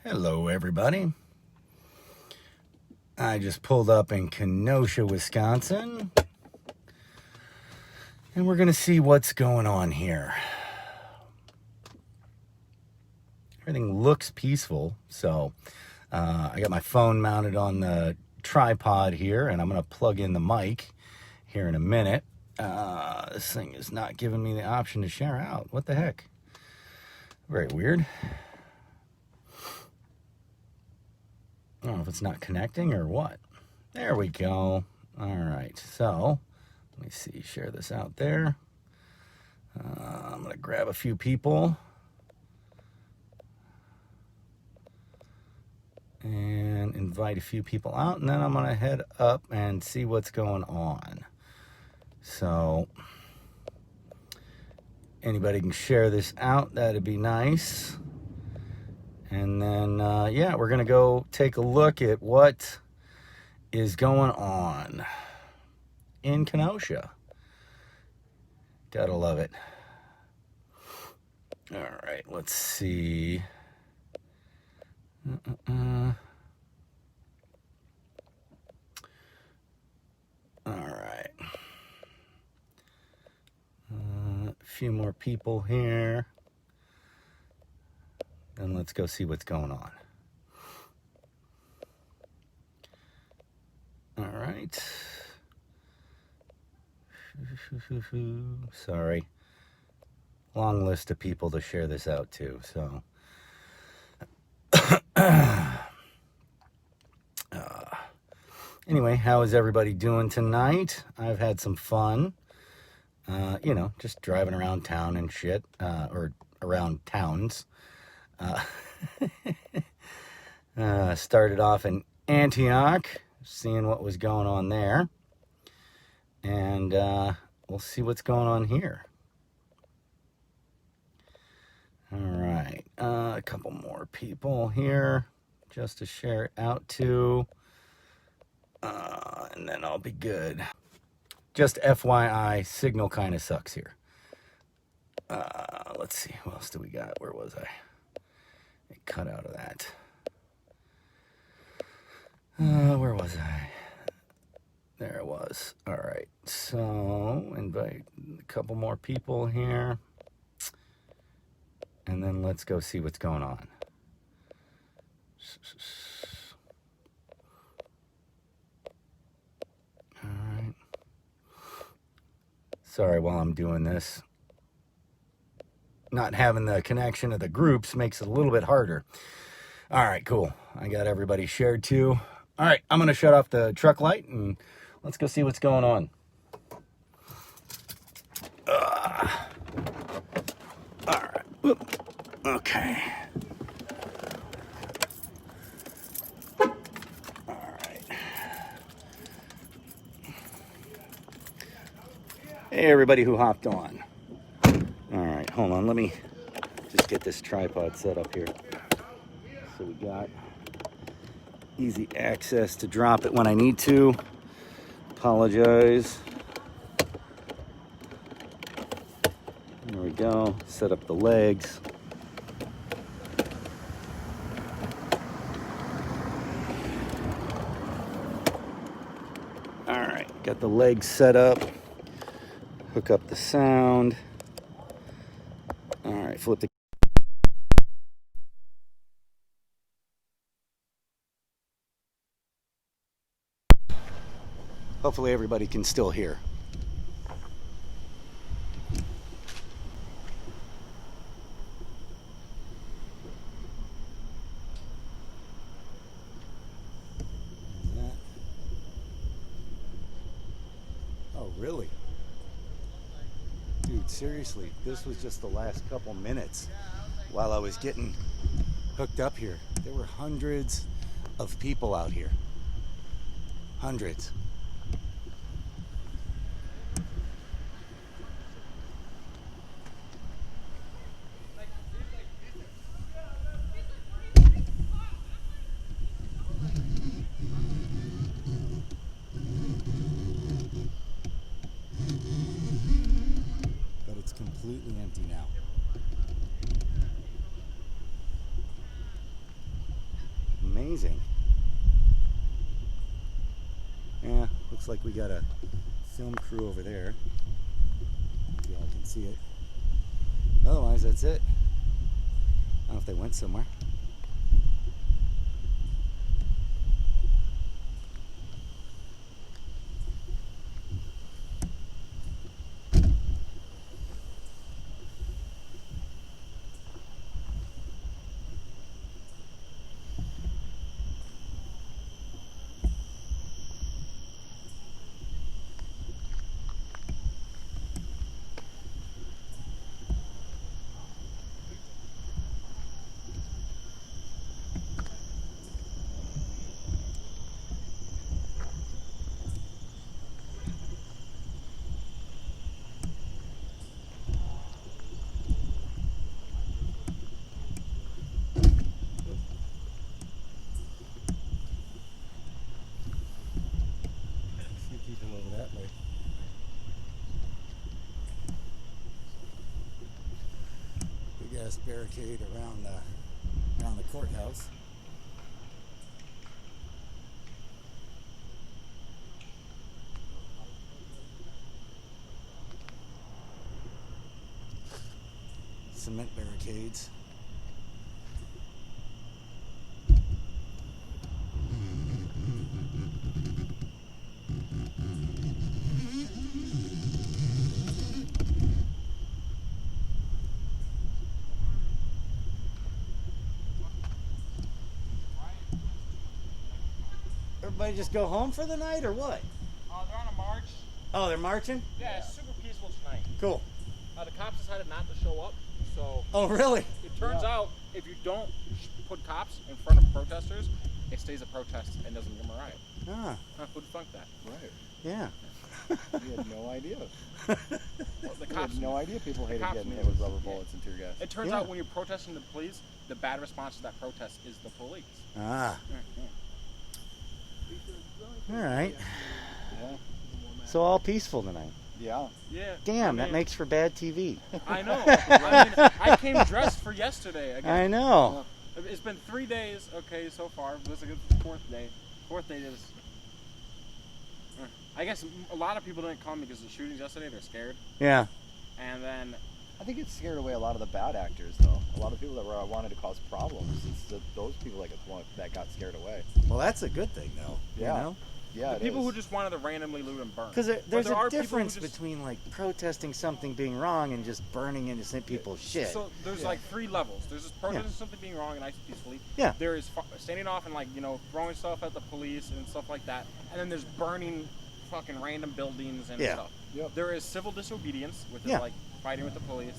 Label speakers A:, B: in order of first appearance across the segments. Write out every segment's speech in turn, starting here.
A: Hello, everybody. I just pulled up in Kenosha, Wisconsin, and we're going to see what's going on here. Everything looks peaceful, so I got my phone mounted on the tripod here, and I'm going to plug in the mic here in a minute. This thing is not giving me the option to share out. What the heck? Very weird. I don't know if it's not connecting or what. There we go. All right, so let me see, share this out there. I'm gonna grab a few people and invite a few people out, and then I'm gonna head up and see what's going on. So anybody can share this out, that'd be nice. And then, yeah, we're going to go take a look at what is going on in Kenosha. Gotta love it. All right, let's see. All right. A few more people here. And let's go see what's going on. All right. Sorry. Long list of people to share this out to, so. Anyway, how is everybody doing tonight? I've had some fun. You know, just driving around town and shit, or around towns. Started off in Antioch, seeing what was going on there, and we'll see what's going on here. All right, a couple more people here just to share it out to, and then I'll be good. Just FYI, signal kind of sucks here. Let's see, what else do we got? Where was I? It cut out of that. Where was I? There it was. All right. So invite a couple more people here. And then let's go see what's going on. All right. Sorry while I'm doing this. Not having the connection of the groups makes it a little bit harder. All right, cool. I got everybody shared too. All right, I'm going to shut off the truck light and let's go see what's going on. All right. Whoop. Okay. All right. Hey, everybody who hopped on. All right, hold on. Let me just get this tripod set up here. So we got easy access to drop it when I need to. Apologize. There we go. Set up the legs. All right, got the legs set up. Hook up the sound. All right, flip the. Hopefully everybody can still hear. Oh, really? Dude, seriously, this was just the last couple minutes while I was getting hooked up here. There were hundreds of people out here. Hundreds. But it's completely empty now. amazing. Yeah, looks like we got a film crew over there. Maybe y'all can see it. Otherwise, that's it. I don't know if they went somewhere. Barricade around the courthouse. Cement barricades. Everybody just go home for the night or what?
B: They're on a march.
A: Oh, they're marching?
B: Yeah, it's super peaceful tonight.
A: Cool.
B: The cops decided not to show up, so...
A: Oh, really?
B: It turns out, if you don't put cops in front of protesters, it stays a protest and doesn't become a riot.
A: Ah.
B: Who'd thunk that?
C: Right.
A: Yeah.
C: We had no idea.
B: Well, the
C: We
B: cops
C: had no idea people hated
B: cops
C: getting
B: knew.
C: hit with rubber bullets and tear gas.
B: It turns
A: Yeah.
B: out when you're protesting the police, the bad response to that protest is the police.
A: Ah.
B: Yeah.
A: All right.
C: Yeah.
A: So all peaceful tonight.
C: Yeah.
B: Yeah.
A: Damn, that makes for bad TV.
B: I know. I mean, I came dressed for yesterday. Again.
A: I know.
B: It's been 3 days, okay, so far. This is the fourth day. Fourth day is... I guess a lot of people didn't come because of the shootings yesterday. They're scared.
A: Yeah.
B: And then...
C: I think it scared away a lot of the bad actors, though. A lot of people that wanted to cause problems. It's those people that got scared away.
A: Well, that's a good thing, though.
C: Yeah.
A: You know?
C: Yeah,
B: the people who just wanted to randomly loot and burn.
A: Because there's a difference
B: just,
A: between like protesting something being wrong and just burning innocent people's shit.
B: So there's like 3 levels. There's just protesting something being wrong and acting peacefully.
A: Yeah.
B: There is standing off and like throwing stuff at the police and stuff like that. And then there's burning fucking random buildings and stuff.
C: Yep.
B: There is civil disobedience, which is like fighting with the police,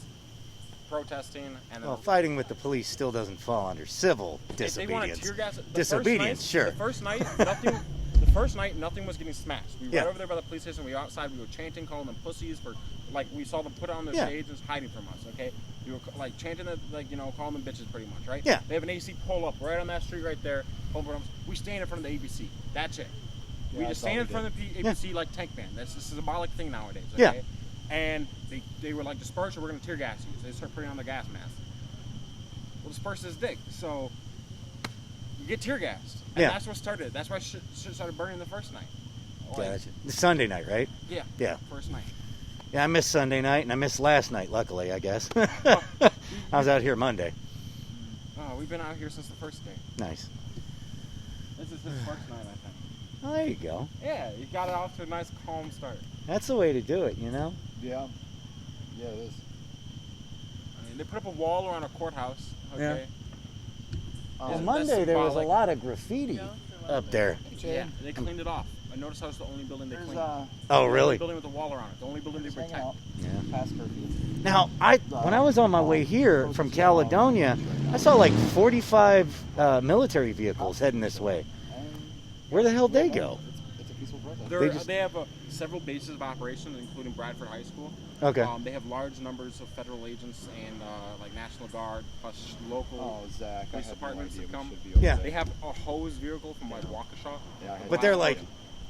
B: protesting, and then
A: fighting with the police still doesn't fall under civil disobedience.
B: They want to tear gas.
A: Disobedience, sure.
B: The first night, nothing was getting smashed. We were right over there by the police station. We were outside. We were chanting, calling them pussies for, like, we saw them put on their shades and hiding from us. Okay, we were like chanting, calling them bitches, pretty much, right?
A: Yeah.
B: They have an AC pull up right on that street right there. We stand in front of the ABC. That's it.
C: Yeah,
B: we just stand in front of the ABC like tank band. That's a symbolic thing nowadays. Okay?
A: Yeah.
B: And they were like, disperse or we're going to tear gas you. So they start putting on their gas masks. Well, disperse is dick. So you get tear gassed. And that's what started. That's why shit started burning the first night.
A: Gotcha. The Sunday night, right?
B: Yeah.
A: Yeah.
B: First night.
A: Yeah, I missed Sunday night and I missed last night, luckily, I guess. I was out here Monday.
B: Oh, we've been out here since the first day.
A: Nice.
B: This is his first night, I think.
A: Oh, there you go.
B: Yeah, you got it off to a nice, calm start.
A: That's the way to do it, you know?
C: Yeah. Yeah, it is.
B: I mean, they put up a wall around a courthouse, okay?
A: On Monday, there was a lot of graffiti up there.
B: Yeah, they cleaned it off. I noticed that was the only building they cleaned.
A: Oh, really?
B: The only building with a wall around it. The only building they protect.
A: Yeah.
C: Past curfew.
A: Now, when I was on my way here from Caledonia, I saw like 45 military vehicles heading this way. Where the hell did they go?
C: It's a peaceful protest.
B: They have several bases of operations, including Bradford High School.
A: Okay.
B: They have large numbers of federal agents and like National Guard, plus local police departments that come.
A: Yeah.
B: They have a hose vehicle from like Waukesha.
C: Yeah,
A: but they're like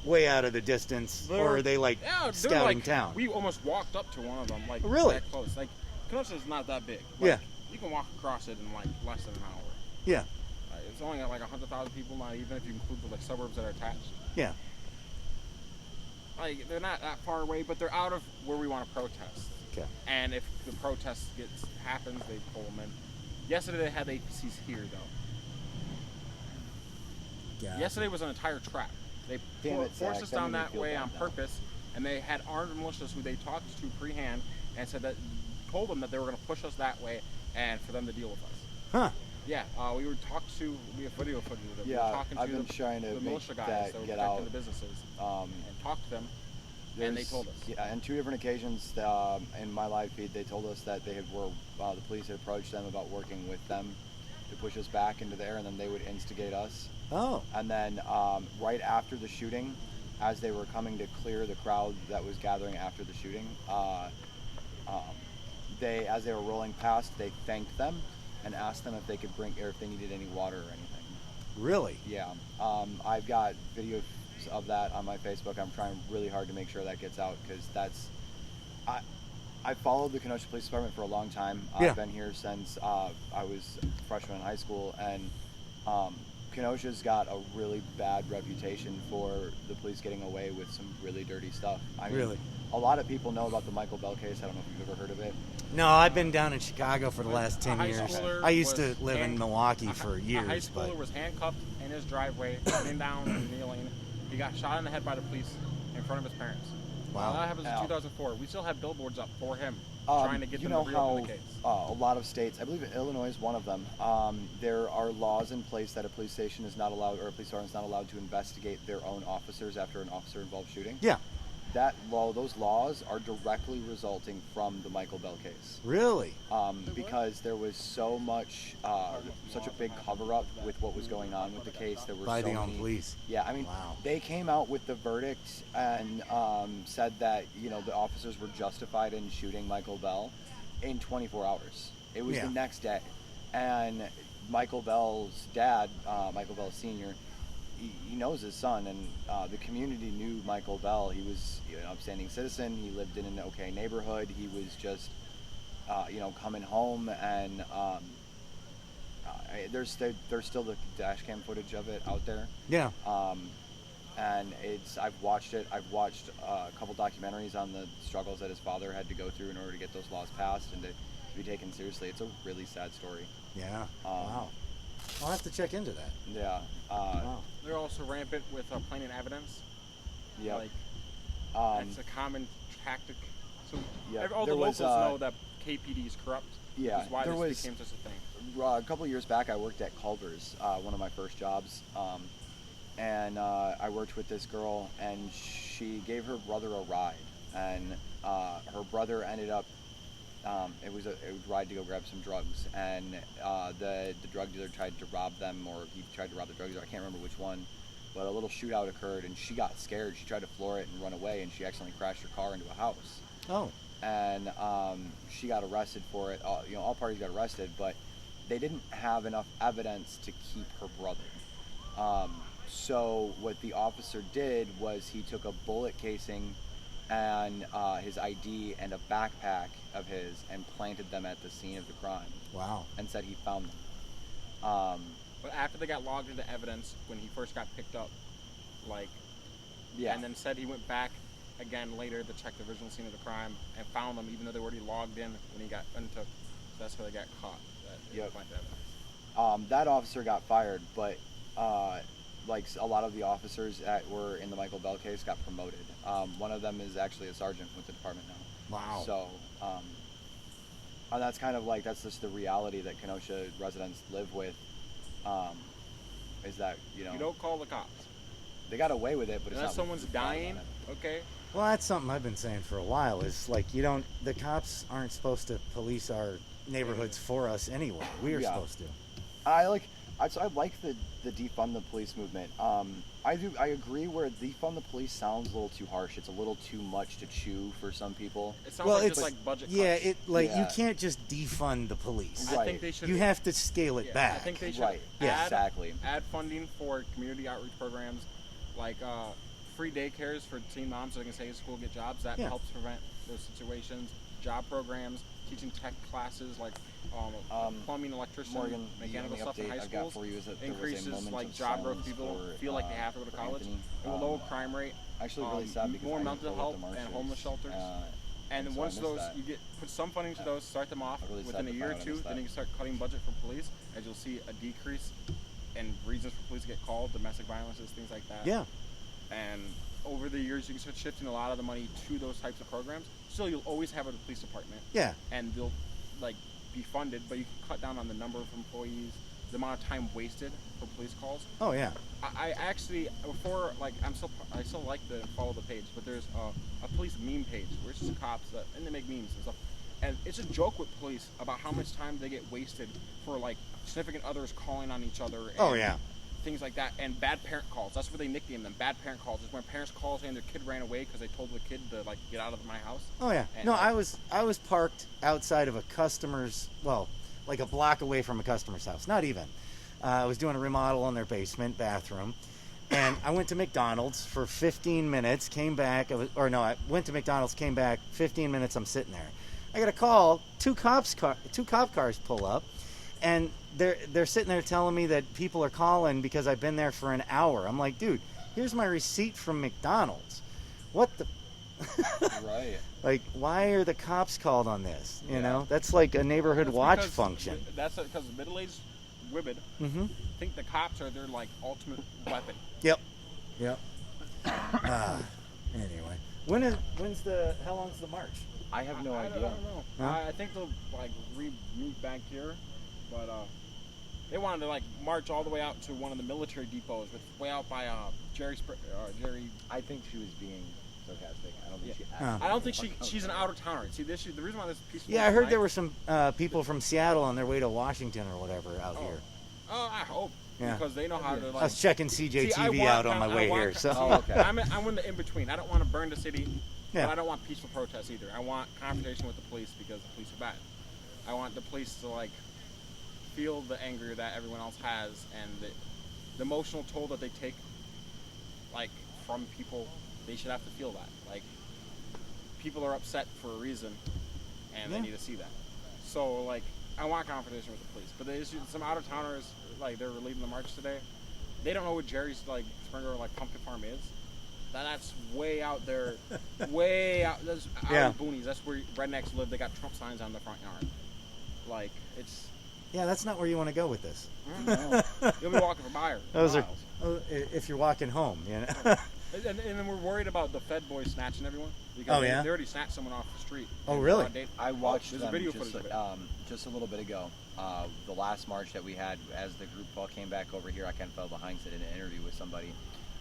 A: way out of the distance, or are they like scouting town?
B: We almost walked up to one of them, like that close. Like Kenosha is not that big. Like, you can walk across it in like less than an hour.
A: Yeah.
B: It's only like 100,000 people, not even if you include the like suburbs that are attached.
A: Yeah.
B: Like they're not that far away, but they're out of where we want to protest.
A: Okay.
B: And if the protest happens, they pull them in. Yesterday they had APCs here though.
A: Yeah.
B: Yesterday was an entire trap. They forced us down that way on purpose, and they had armed militias who they talked to pre-hand and said that told them that they were going to push us that way and for them to deal with us.
A: Huh.
B: Yeah, we have video footage of them.
C: Yeah,
B: we were talking
C: I've
B: to
C: been trying to
B: the
C: make
B: militia guys
C: that
B: that were
C: get
B: protecting
C: out.
B: the businesses and talk to them, and they told us.
C: Yeah, on 2 different occasions in my live feed, they told us that the police had approached them about working with them to push us back into the air, and then they would instigate us.
A: Oh.
C: And then right after the shooting, as they were coming to clear the crowd that was gathering after the shooting, as they were rolling past, they thanked them and asked them if they could bring, or if they needed any water or anything.
A: Really?
C: Yeah. I've got videos of that on my Facebook. I'm trying really hard to make sure that gets out, because that's... I followed the Kenosha Police Department for a long time.
A: Yeah.
C: I've been here since I was a freshman in high school, and Kenosha's got a really bad reputation for the police getting away with some really dirty stuff. I mean,
A: Really?
C: A lot of people know about the Michael Bell case. I don't know if you've ever heard of it.
A: No, I've been down in Chicago for the last 10
B: high
A: years.
B: schooler
A: I used to
B: was
A: live in Milwaukee for years.
B: A high schooler was handcuffed in his driveway, sitting down and kneeling. He got shot in the head by the police in front of his parents.
A: Wow.
B: That happens in
C: Ow.
B: 2004. We still have billboards up for him, trying to get them to reopen the case.
C: A lot of states, I believe Illinois is one of them, there are laws in place that a police station is not allowed, or a police department is not allowed to investigate their own officers after an officer-involved shooting.
A: Yeah.
C: Those laws are directly resulting from the Michael Bell case.
A: Really?
C: Because there was so much, such a big cover-up with what was going on with the case. There were
A: By
C: so
A: the own
C: many,
A: police.
C: Yeah, I mean,
A: Wow.
C: they came out with the verdict and said that, the officers were justified in shooting Michael Bell in 24 hours. It was the next day. And Michael Bell's dad, Michael Bell Sr., he knows his son, and the community knew Michael Bell. He was an upstanding citizen. He lived in an okay neighborhood. He was just, coming home, and there's still the dash cam footage of it out there.
A: Yeah.
C: And I've watched it. I've watched a couple documentaries on the struggles that his father had to go through in order to get those laws passed and to be taken seriously. It's a really sad story.
A: Yeah. Wow. I'll have to check into that.
C: Yeah.
A: Wow.
B: They're also rampant with planting evidence.
C: Yeah.
B: Like, it's a common tactic. So
C: Yeah,
B: all the
C: there was,
B: locals know that KPD is corrupt.
C: Yeah,
B: Which is why
C: there
B: this
C: was-
B: became such a thing.
C: A couple of years back, I worked at Culver's, one of my first jobs, and I worked with this girl, and she gave her brother a ride, and her brother ended up, it was a ride to go grab some drugs, and the drug dealer tried to rob them, or he tried to rob the drug dealer, I can't remember which one, but a little shootout occurred, and she got scared. She tried to floor it and run away, and she accidentally crashed her car into a house.
A: Oh.
C: And she got arrested for it. All parties got arrested, but they didn't have enough evidence to keep her brother. So what the officer did was he took a bullet casing and his ID and a backpack of his and planted them at the scene of the crime.
A: Wow.
C: And said he found them.
B: But after they got logged into evidence, when he first got picked up, and then said he went back again later to check the original scene of the crime and found them, even though they were already logged in when he got untook. So that's how they got caught.
C: That officer got fired, but a lot of the officers that were in the Michael Bell case got promoted. One of them is actually a sergeant with the department now.
A: Wow.
C: So, and that's kind of that's just the reality that Kenosha residents live with. Is that
B: You don't call the cops.
C: they got away with it, but it's
B: Unless
C: not
B: someone's dying, okay.
A: Well, that's something I've been saying for a while. Is the cops aren't supposed to police our neighborhoods for us anyway. We are supposed to.
C: I like the defund the police movement. I agree where defund the police sounds a little too harsh. It's a little too much to chew for some people.
B: It sounds just like budget cuts.
A: Yeah, you can't just defund the police.
C: Right.
B: I think they should.
A: You have to scale it back.
B: I think they should
C: Right. Yeah, exactly.
B: add funding for community outreach programs, like free daycares for teen moms so they can stay in school, get jobs. That helps prevent those situations. Job programs, teaching tech classes like plumbing, electrician,
C: Morgan,
B: mechanical stuff in high
C: I've got
B: schools.
C: for you is that there was a
B: Increases
C: moment
B: like
C: of
B: job growth.
C: silence
B: People
C: for,
B: feel like they have to go to college.
C: Anthony.
B: It will lower crime rate.
C: Actually, really sad because
B: more
C: I
B: mental
C: didn't go with
B: health
C: the
B: and
C: marchers,
B: homeless shelters. And
C: so I
B: once
C: missed
B: those,
C: that.
B: you put some funding to those, start them off
C: really
B: within
C: sad
B: a
C: to
B: year or
C: find out I
B: two,
C: missed
B: then
C: that.
B: you can start cutting budget for police, as you'll see a decrease in reasons for police to get called, domestic violences, things like that.
A: Yeah.
B: And over the years, you can start shifting a lot of the money to those types of programs. Still, you'll always have a police department.
A: Yeah.
B: And they'll like be funded, but you can cut down on the number of employees, the amount of time wasted for police calls.
A: Oh yeah.
B: I actually, before, like, I still like to follow the page, but there's a police meme page where it's just cops and they make memes and stuff. And it's a joke with police about how much time they get wasted for, like, significant others calling on each other. And
A: Oh yeah.
B: things like that. And bad parent calls. That's what they nickname them. Bad parent calls is when parents call saying their kid ran away because they told the kid to, like, get out of my house.
A: Oh yeah.
B: And,
A: No, I was parked outside of a customer's, well, like a block away from a customer's house. Not even. I was doing a remodel in their basement bathroom, and I went to McDonald's for 15 minutes. Came back. I went to McDonald's. Came back. 15 minutes. I'm sitting there. I got a call. Two cop cars pull up, and they're sitting there telling me that people are calling because I've been there for an hour. I'm like, dude, here's my receipt from McDonald's. What the?
C: Right.
A: Like, why are the cops called on this? You
C: Yeah.
A: know, that's like a neighborhood
B: That's
A: watch
B: because-
A: function.
B: That's because middle-aged women think the cops are their, like, ultimate weapon.
A: Yep. Anyway, how long's the march?
C: I have no
B: I
C: idea.
B: don't know.
A: Huh?
B: I think they'll, like, meet back here, but they wanted to, like, march all the way out to one of the military depots, way out by Jerry.
C: I think she was being sarcastic. I don't think she.
A: Oh.
B: I don't think she's an outer towner. See, the reason why this is peaceful.
A: Yeah, I heard
B: tonight-
A: there were some people from Seattle on their way to Washington or whatever out here.
B: Oh, I hope.
A: Yeah.
B: Because they know how to,
A: I
B: like.
A: was checking
B: See,
A: CJTV out on my way here, so.
C: Oh, okay.
B: I'm in the in-between. I don't want to burn the city,
A: Yeah.
B: but I don't want peaceful protests either. I want confrontation with the police because the police are bad. I want the police to, like, feel the anger that everyone else has and the emotional toll that they take, like, from people. They should have to feel that. Like, people are upset for a reason, and they
A: Yeah.
B: need to see that. So, like, I want confrontation with the police. But there's some out-of-towners, like, they're leading the march today. They don't know what Jerry's, like, Springer, like, pumpkin farm is. That's way out there, way out. That's out
A: Yeah.
B: in the boonies. That's where rednecks live. They got Trump signs on the front yard. Like, it's.
A: Yeah, that's not where you want to go with this.
B: You'll be walking for miles.
A: If you're walking home, you know.
B: And then we're worried about the Fed boys snatching everyone. Because
A: Oh, yeah?
B: they already snatched someone off the street.
A: Oh, really?
C: I watched
B: there's a
C: them
B: video
C: just,
B: footage of it.
C: just a little bit ago. The last march that we had, as the group all came back over here, I kind of fell behind, did an interview with somebody,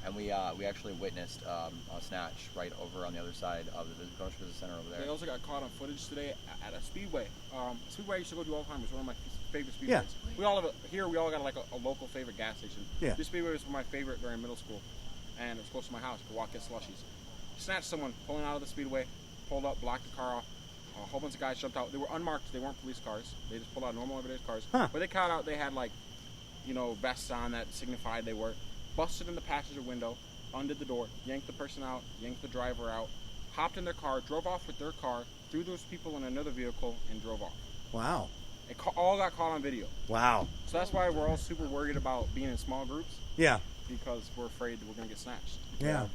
C: and we actually witnessed a snatch right over on the other side of the Kenosha Business Center over
B: They
C: there.
B: also got caught on footage today at a speedway. Speedway I used to go to all the time. It's one of my favorite speedways.
A: Yeah.
B: We all have we all got like a local favorite gas station.
A: Yeah.
B: This speedway was my favorite during middle school, and it was close to my house. I could walk, get slushies. Snatched someone pulling out of the speedway, pulled up, blocked the car off. A whole bunch of guys jumped out. They were unmarked. They weren't police cars. They just pulled out normal everyday cars.
A: Huh.
B: But they caught out. They had, like, vests on that signified they were. Busted in the passenger window, undid the door, yanked the person out, yanked the driver out, hopped in their car, drove off with their car, threw those people in another vehicle, and drove off.
A: Wow.
B: It all got caught on video.
A: Wow.
B: So that's why we're all super worried about being in small groups,
A: Yeah.
B: because we're afraid that we're going to get snatched.
A: Yeah.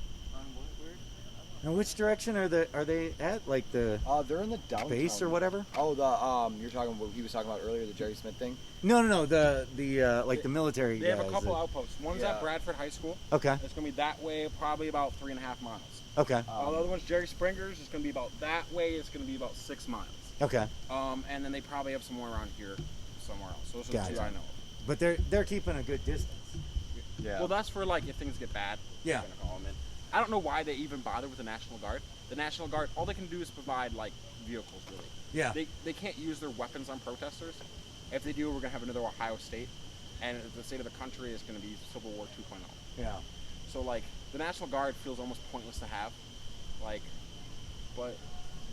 A: Now, which direction are they at? Like the
C: They're in the downtown
A: base or whatever?
C: Oh, you're talking what he was talking about earlier, the Jerry Smith thing.
A: No. The like the military.
B: They have a
A: guys
B: couple
A: that-
B: outposts. One's
C: Yeah.
B: at Bradford High School.
A: Okay.
B: It's going to be that way, probably about 3.5 miles.
A: Okay.
B: the other one's Jerry Springer's. It's going to be about that way. It's going to be about 6 miles.
A: Okay.
B: And then they probably have some more around here somewhere else. So those are the
A: Gotcha.
B: two I know of.
A: But they're keeping a good distance.
C: Yeah.
B: Well, that's for, like, if things get bad.
A: Yeah.
B: They're gonna call them in. I don't know why they even bother with the National Guard. The National Guard, all they can do is provide, like, vehicles, really.
A: Yeah.
B: They can't use their weapons on protesters. If they do, we're going to have another Ohio State. And the state of the country is going to be Civil War 2.0.
A: Yeah.
B: So, like, the National Guard feels almost pointless to have. Like, but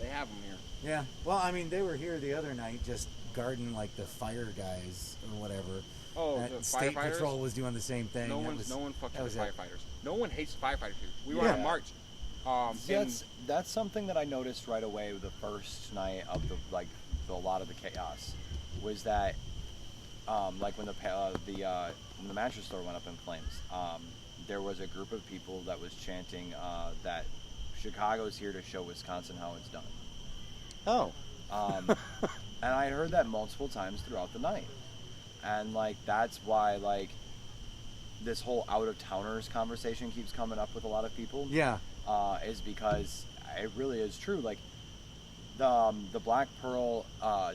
B: they have them here.
A: Yeah. Well, I mean, they were here the other night just guarding like the fire guys or whatever.
B: Oh,
A: That
B: the
A: State
B: firefighters?
A: Patrol was doing the same thing.
B: No
A: That
B: one
A: was-
B: fucks
A: that
B: with
A: was it.
B: firefighters. No one hates firefighters here. We were
A: Yeah.
B: on a march.
C: See, that's something that I noticed right away the first night of the with a lot of the chaos was that, like when the mattress store went up in flames, there was a group of people that was chanting that Chicago's here to show Wisconsin how it's done.
A: Oh.
C: And I heard that multiple times throughout the night. And, like, that's why, like, this whole out-of-towners conversation keeps coming up with a lot of people.
A: Yeah.
C: Is because it really is true. Like, the Black Pearl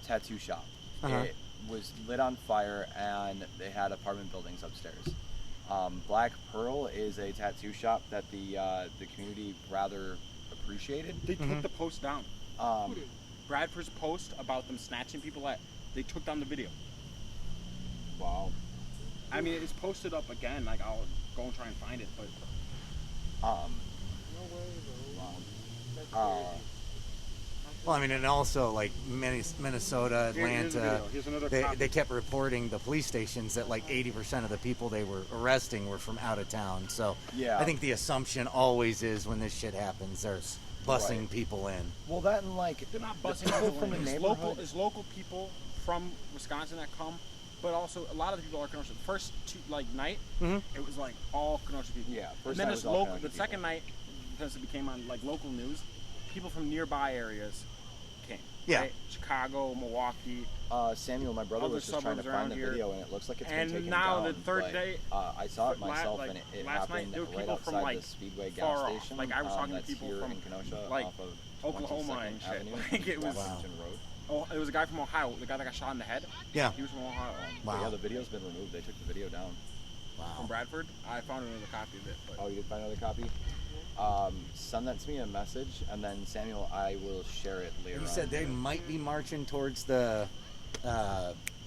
C: tattoo shop, it was lit on fire, and they had apartment buildings upstairs. Black Pearl is a tattoo shop that the community rather appreciated.
B: They took the post down. Bradford's post about them snatching people they took down the video.
C: Wow.
B: I mean, it's posted up again. Like, I'll go and try and find it, but
A: well, I mean, and also like Minnesota, Atlanta,
B: Here's another
A: they kept reporting the police stations that like 80% of the people they were arresting were from out of town. So
C: yeah,
A: I think the assumption always is when this shit happens, they're bussing people in.
C: Well, that and like
B: they're not bussing people from the neighborhood. It's local people from Wisconsin that come, but also a lot of the people are Kenosha. The first night, it was like all Kenosha people.
C: Yeah.
B: And then it's local. The second night, because it became on like local news, people from nearby areas came.
A: Yeah.
B: Right? Chicago, Milwaukee.
C: Samuel, my brother, was just trying to find the video, and it looks like it's been taken
B: now
C: down.
B: The third day,
C: I saw it myself, and it
B: last
C: happened
B: night, there were
C: right
B: people
C: outside
B: from like
C: the Speedway
B: far
C: gas
B: off.
C: station.
B: Like I was talking to
C: that's
B: people
C: here
B: from
C: in Kenosha,
B: like
C: off of
B: Oklahoma
C: 22nd
B: and shit.
C: Avenue,
B: Like it was.
C: Washington Road.
B: Oh, it was a guy from Ohio, the guy that got shot in the head.
A: Yeah.
B: He was from Ohio.
C: But yeah, the video's been removed. They took the video down.
B: From Bradford. I found another copy of it. But
C: Oh, you did find another copy? Send that to me a message, and then Samuel, I will share it later.
A: You said they might be marching towards the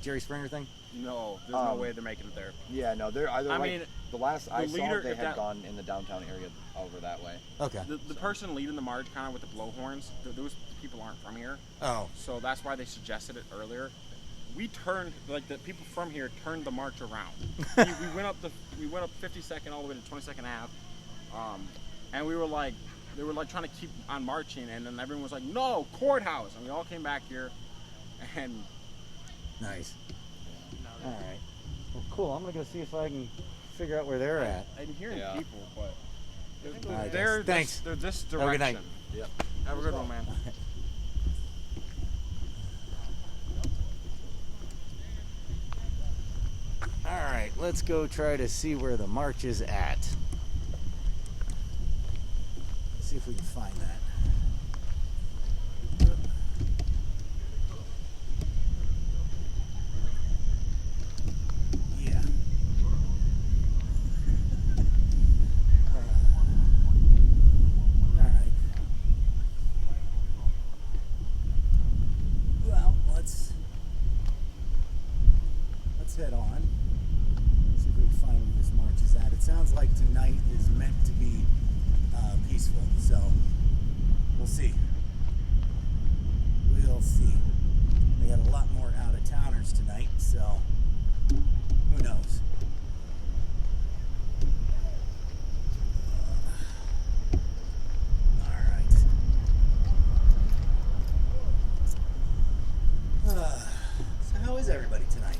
A: Jerry Springer thing?
B: No, there's no way they're making it there.
C: Yeah, no, they're either.
B: I mean,
C: the last I saw,
B: leader-
C: they
B: if
C: had
B: that-
C: gone in the downtown area over that way.
A: Okay.
B: The person leading the march, kind of with the blowhorns, those people aren't from here.
A: Oh.
B: So that's why they suggested it earlier. We turned, like the people from here turned the march around. we went up 52nd all the way to 22nd Ave, and we were like, they were like trying to keep on marching, and then everyone was like, no, courthouse, and we all came back here, and
A: nice. All right. Well, cool. I'm gonna go see if I can figure out where they're at.
B: I'm hearing people, but
A: All right,
B: they're
A: thanks.
B: they're this
A: Have a
B: direction.
A: good night.
C: Yep.
B: Have a good one, man.
A: All right, let's go try to see where the march is at. See if we can find that. Yeah. All right. Well, let's head on. See if we can find where this march is at. It sounds like tonight is meant to be peaceful, so we'll see. We'll see. We got a lot more out-of-towners tonight, so who knows? All right. So how is everybody tonight?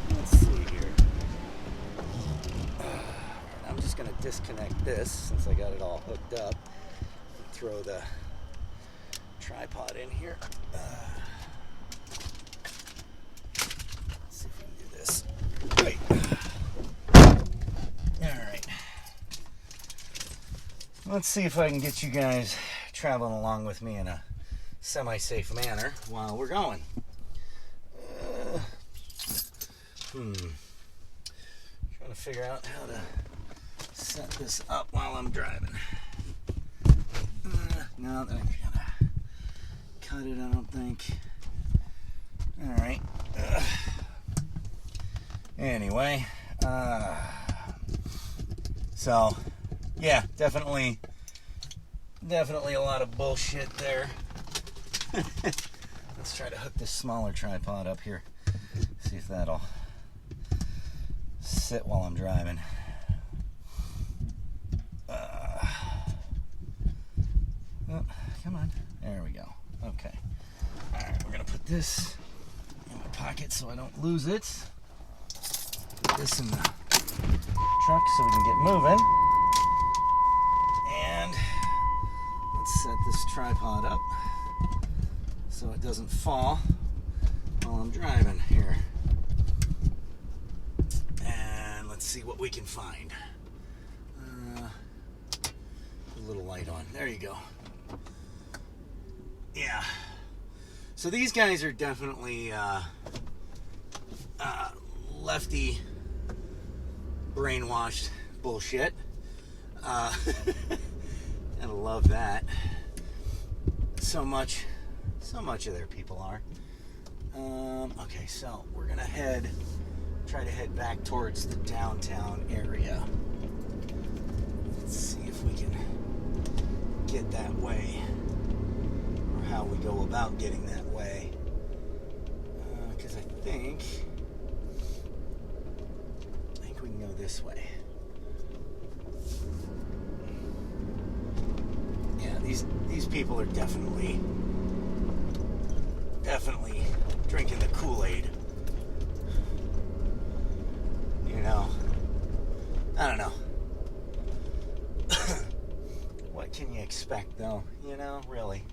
A: Let's see here. I'm just going to disconnect this since I got it all hooked up. Throw the tripod in here. Let's see if we can do this. Wait. Alright. Let's see if I can get you guys traveling along with me in a semi-safe manner while we're going. Trying to figure out how to set this up while I'm driving. No, that ain't gonna cut it, I don't think. Alright. Anyway, so, yeah, definitely a lot of bullshit there. Let's try to hook this smaller tripod up here. See see if that'll sit while I'm driving. Oh, come on. There we go. Okay. Alright, we're going to put this in my pocket so I don't lose it. Put this in the truck so we can get moving. And let's set this tripod up so it doesn't fall while I'm driving here. And let's see what we can find. A little light on. There you go. Yeah. So these guys are definitely lefty brainwashed bullshit. I love that. So much of their people are. Okay, so we're gonna try to head back towards the downtown area. Let's see if we can get that way, or how we go about getting that way. Because I think we can go this way. Yeah, these people are definitely drinking the Kool-Aid. You know, I don't know. What can you expect, though? You know, really.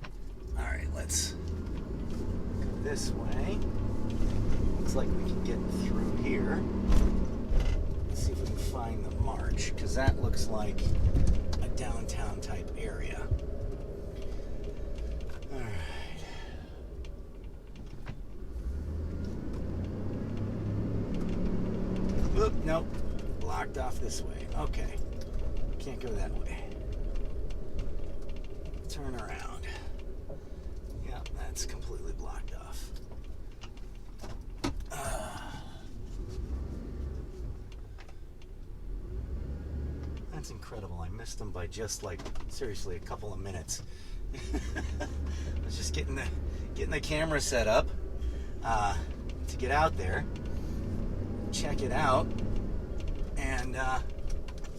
A: All right, let's go this way. Looks like we can get through here. Let's see if we can find the march, because that looks like a downtown type area. All right. Oop, nope. Blocked off this way. Okay. Can't go that way. Turn around. Yep, that's completely blocked off. That's incredible. I missed them by just seriously a couple of minutes. I was just getting the camera set up to get out there, check it out, and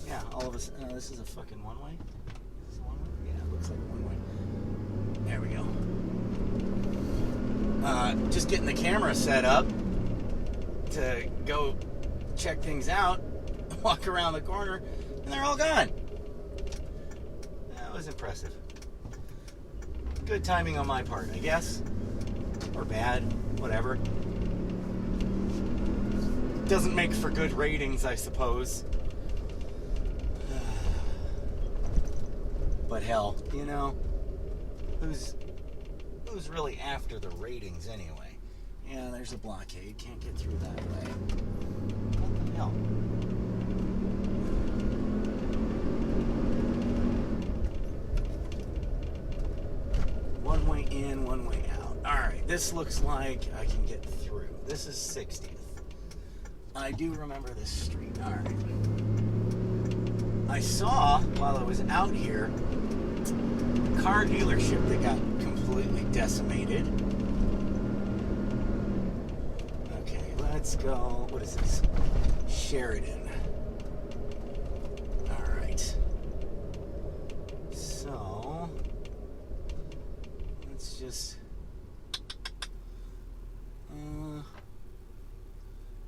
A: yeah, all of us. This is a fucking one-way. Is this a one-way? Yeah, it looks like a one-way. There we go. Just getting the camera set up to go check things out, walk around the corner, and they're all gone. That was impressive. Good timing on my part, I guess. Or bad, whatever. Doesn't make for good ratings, I suppose. But hell, you know, who's really after the ratings anyway? Yeah, there's a blockade. Can't get through that way. What the hell? One way in, one way out. Alright, this looks like I can get through. This is 60th. I do remember this street. Alright. I saw, while I was out here, a car dealership that got completely decimated. Okay, let's go. What is this? Sheridan. Alright. So, let's just...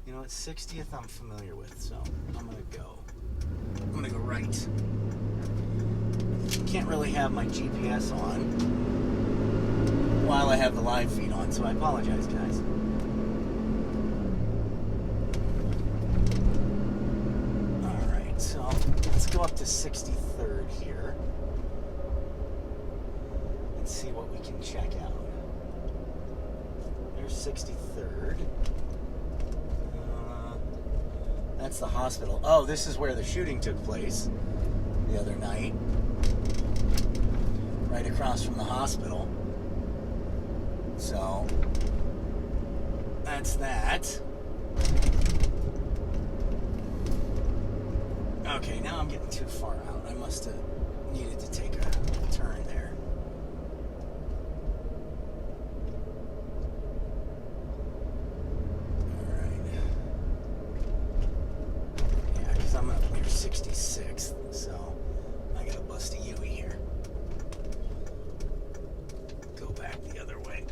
A: you know what, 60th I'm familiar with, so I'm gonna go right. Can't really have my GPS on while I have the live feed on, so I apologize, guys. Alright, so let's go up to 63rd here and see what we can check out. There's 63rd. That's the hospital. Oh, this is where the shooting took place the other night. Right across from the hospital. So, that's that. Okay, now I'm getting too far out. I must have needed to take a turn there. Alright. 66th, so I gotta bust a Yui here. Go back the other way.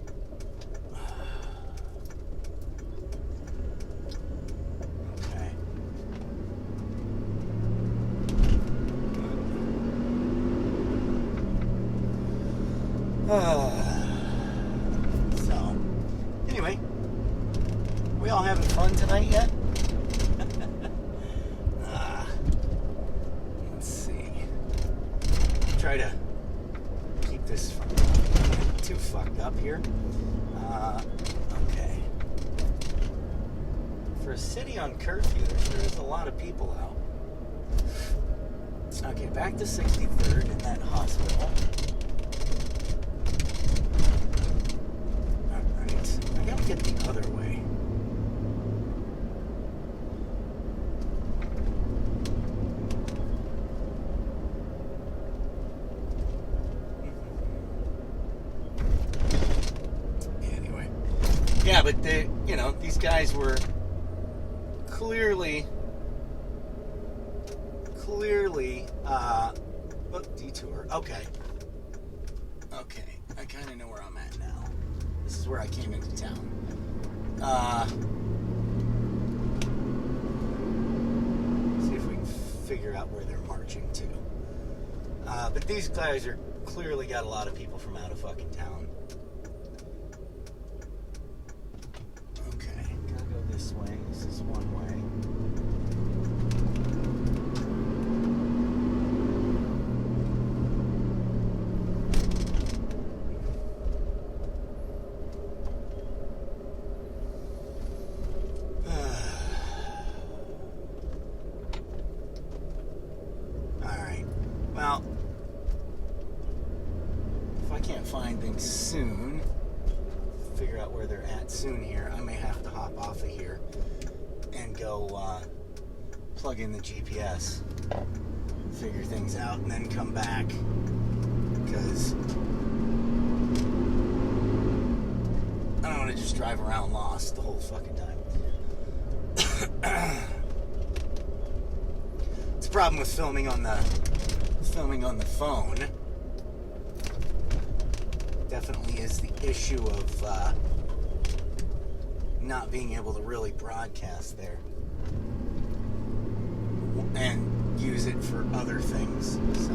A: Okay. So, anyway, we all having fun tonight yet? Let's see. Try to keep this from getting too fucked up here. Okay. For a city on curfew, there's a lot of people out. Okay, back to 63rd in that hospital. Alright, I gotta get the other way. Anyway. Yeah, but these guys were clearly detour. Okay, I kind of know where I'm at now. This is where I came into town. See if we can figure out where they're marching to. But these guys are clearly got a lot of people from out of fucking town. Okay, gotta go this way. This is one way. Well, if I can't find things soon, figure out where they're at soon here, I may have to hop off of here and go plug in the GPS, figure things out, and then come back, because I don't want to just drive around lost the whole fucking time. It's a problem with filming on the phone. Definitely is the issue of not being able to really broadcast there and use it for other things. So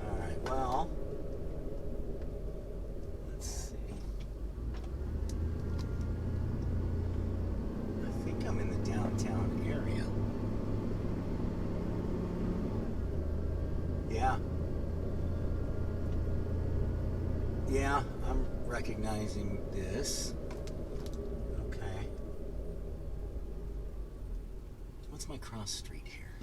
A: alright, well, let's see. I think I'm in the downtown area. Yeah, I'm recognizing this. Okay. What's my cross street here?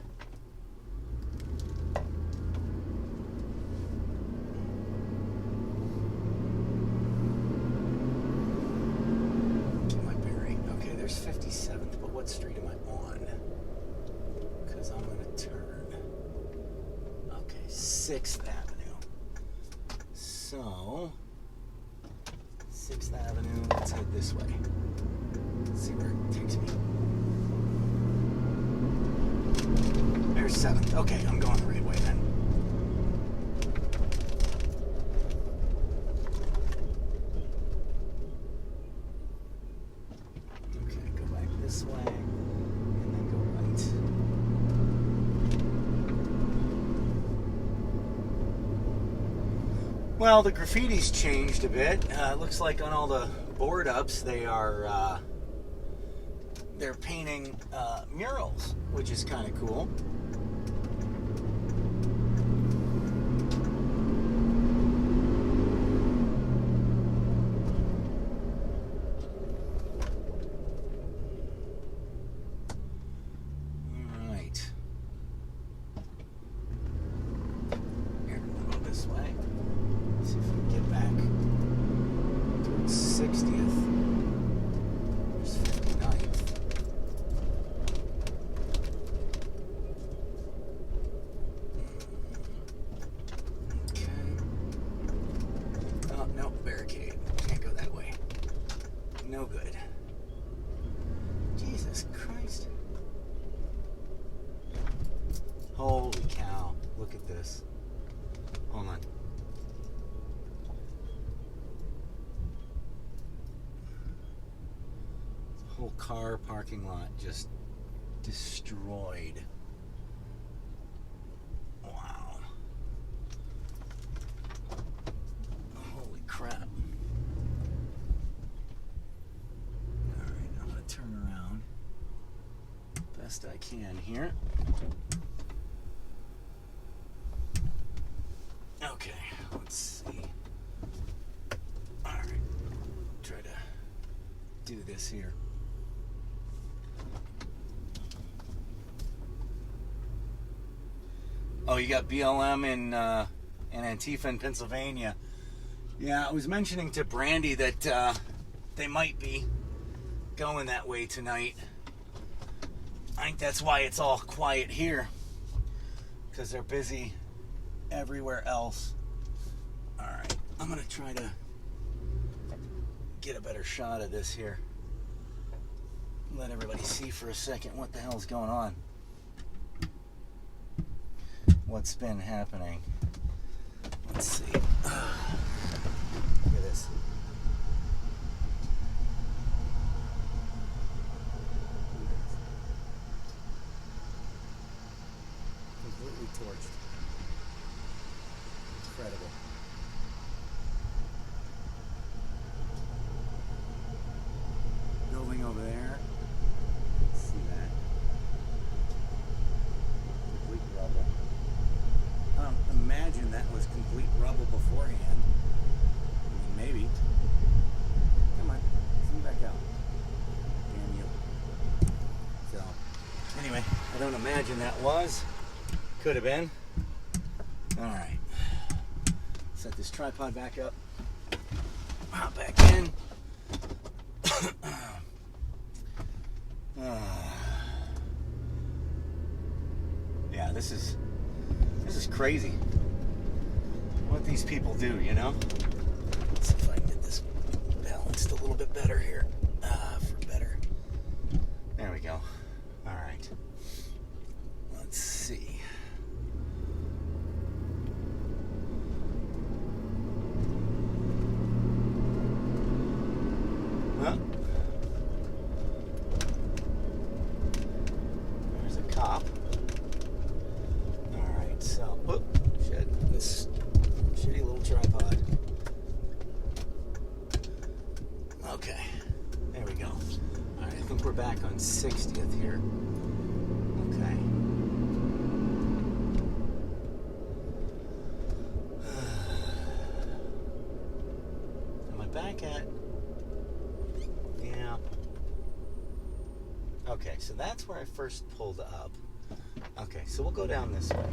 A: Get my bearing. Okay, there's 57th, but what street am I on? Because I'm going to turn. Okay, 6th Avenue. So, 6th Avenue, let's head this way. Let's see where it takes me. There's 7th. Okay, I'm going the right way then. Okay, go back this way, and then go right. Well, the graffiti's changed a bit. It looks like on all the board ups, they're painting murals, which is kind of cool. All right. Here, we'll go this way. See if we can get back towards 60th. There's 59th. no good. Jesus Christ. Holy cow. Look at this. Hold on. The whole car parking lot just destroyed. Wow. Holy crap. Alright, I'm going to turn around best I can here. Okay, let's see. Alright, try to do this here. Oh, you got BLM and Antifa in Pennsylvania. Yeah, I was mentioning to Brandy that they might be going that way tonight. I think that's why it's all quiet here, because they're busy everywhere else. Alright, I'm gonna try to get a better shot of this here. Let everybody see for a second what the hell's going on. What's been happening. Let's see. Look at this. Completely torched. Incredible. Building over there. See that? Complete rubble. Imagine that was complete rubble beforehand. I mean, maybe. Come on, zoom back out. Damn you. So, anyway, I don't imagine that was. Could have been. Alright. Set this tripod back up. Hop back in. Yeah, this is crazy. What these people do, you know? Let's see if I can get this balanced a little bit better here. For better. There we go. Alright. Let's see. Well, there's a cop. Alright, so, whoop, shit, this shitty little tripod. Okay, there we go. Alright, I think we're back on 60th here. Okay. Am I back at? Yeah. Okay, so that's where I first pulled up. Okay, so we'll go down this way.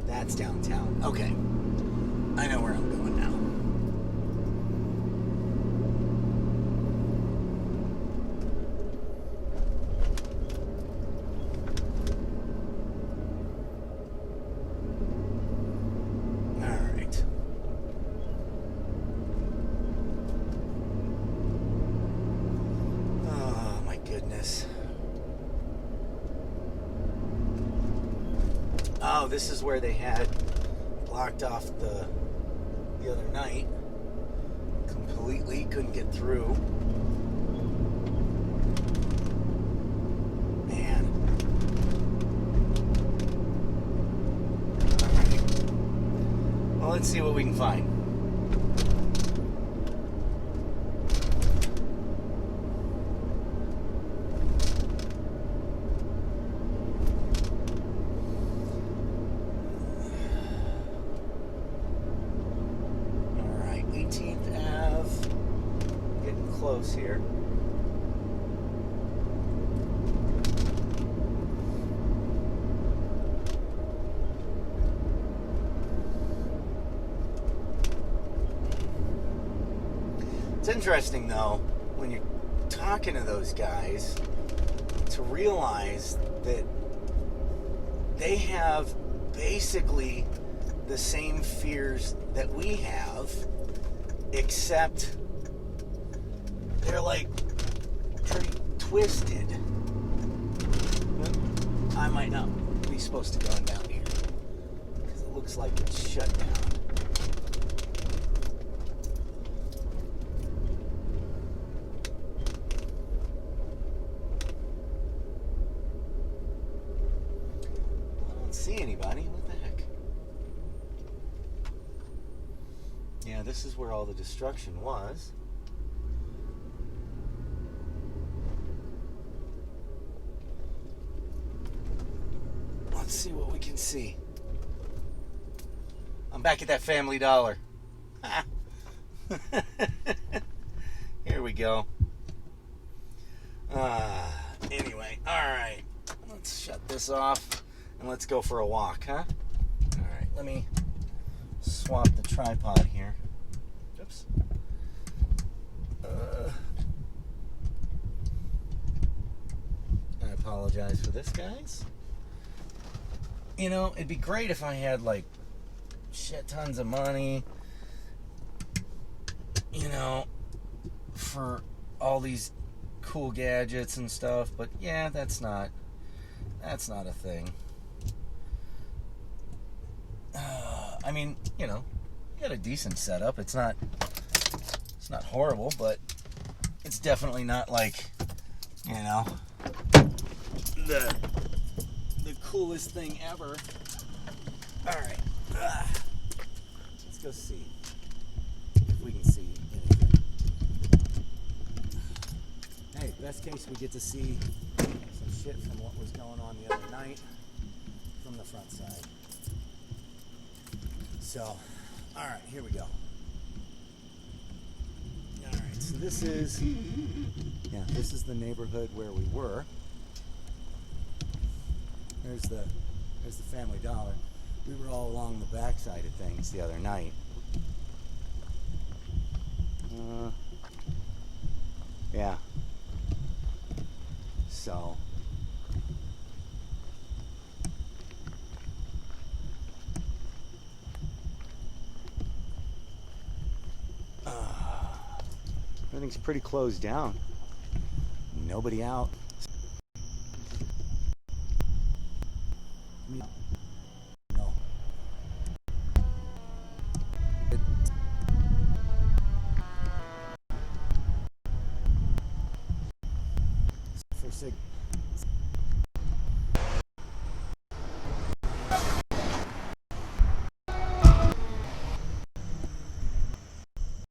A: That's downtown. Okay. I know where I'm going now. All right. Oh, my goodness. Oh, this is where they had blocked off the other night. Completely couldn't get through. Man. Alright. Well, let's see what we can find. Here. It's interesting though when you're talking to those guys to realize that they have basically the same fears that we have, except they're like pretty twisted. I might not be supposed to go down here because it looks like it's shut down. I don't see anybody. What the heck? Yeah, this is where all the destruction was. Let's see what we can see. I'm back at that Family Dollar. Here we go. Anyway, alright. Let's shut this off and let's go for a walk, huh? Alright, let me swap the tripod here. Oops. I apologize for this, guys. You know, it'd be great if I had, like, shit tons of money, you know, for all these cool gadgets and stuff, but yeah, that's not a thing. I mean, you know, got a decent setup. It's not horrible, but it's definitely not like, you know, the coolest thing ever. Alright. Let's go see if we can see anything. Hey, best case we get to see some shit from what was going on the other night from the front side. So, alright, here we go. Alright, so this is the neighborhood where we were. There's the Family Dollar. We were all along the back side of things the other night. Yeah. So. Everything's pretty closed down. Nobody out. No. For